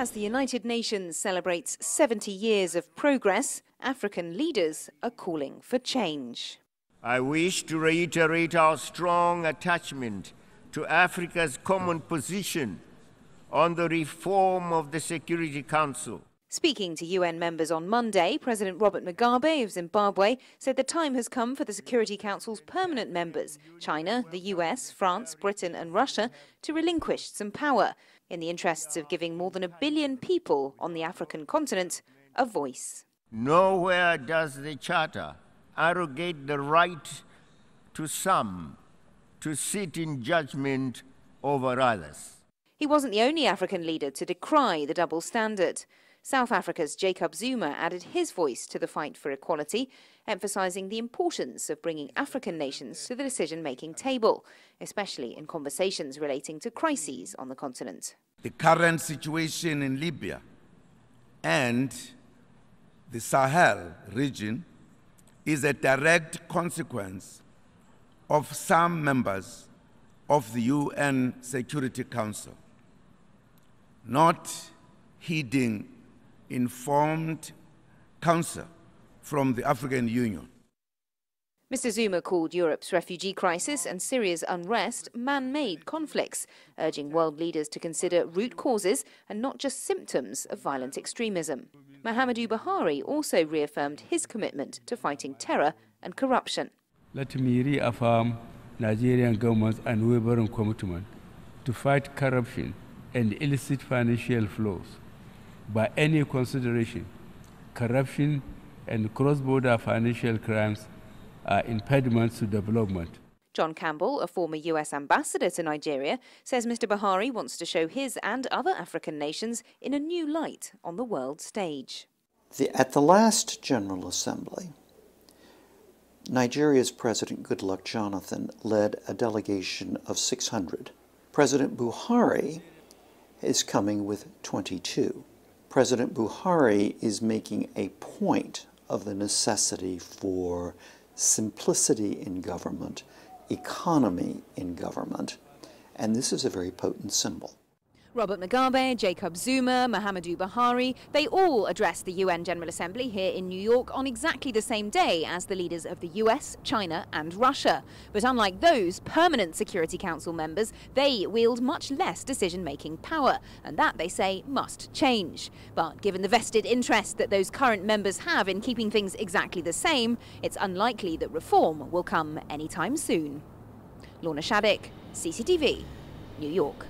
As the United Nations celebrates 70 years of progress, African leaders are calling for change. I wish to reiterate our strong attachment to Africa's common position on the reform of the Security Council. Speaking to UN members on Monday, President Robert Mugabe of Zimbabwe said the time has come for the Security Council's permanent members, China, the US, France, Britain and Russia, to relinquish some power in the interests of giving more than 1 billion people on the African continent a voice. Nowhere does the Charter arrogate the right to some to sit in judgment over others. He wasn't the only African leader to decry the double standard. South Africa's Jacob Zuma added his voice to the fight for equality, emphasising the importance of bringing African nations to the decision-making table, especially in conversations relating to crises on the continent. The current situation in Libya and the Sahel region is a direct consequence of some members of the UN Security Council not heeding informed counsel from the African Union. Mr. Zuma called Europe's refugee crisis and Syria's unrest man-made conflicts, urging world leaders to consider root causes and not just symptoms of violent extremism. Muhammadu Buhari also reaffirmed his commitment to fighting terror and corruption. Let me reaffirm Nigerian government's unwavering commitment to fight corruption and illicit financial flows. By any consideration, corruption and cross-border financial crimes are impediments to development. John Campbell, a former US ambassador to Nigeria, says Mr. Buhari wants to show his and other African nations in a new light on the world stage. At the last General Assembly, Nigeria's President Goodluck Jonathan led a delegation of 600. President Buhari is coming with 22. President Buhari is making a point of the necessity for simplicity in government, economy in government, and this is a very potent symbol. Robert Mugabe, Jacob Zuma, Muhammadu Buhari, they all addressed the UN General Assembly here in New York on exactly the same day as the leaders of the US, China and Russia. But unlike those permanent Security Council members, they wield much less decision-making power, and that, they say, must change. But given the vested interest that those current members have in keeping things exactly the same, it's unlikely that reform will come anytime soon. Lorna Shaddick, CCTV, New York.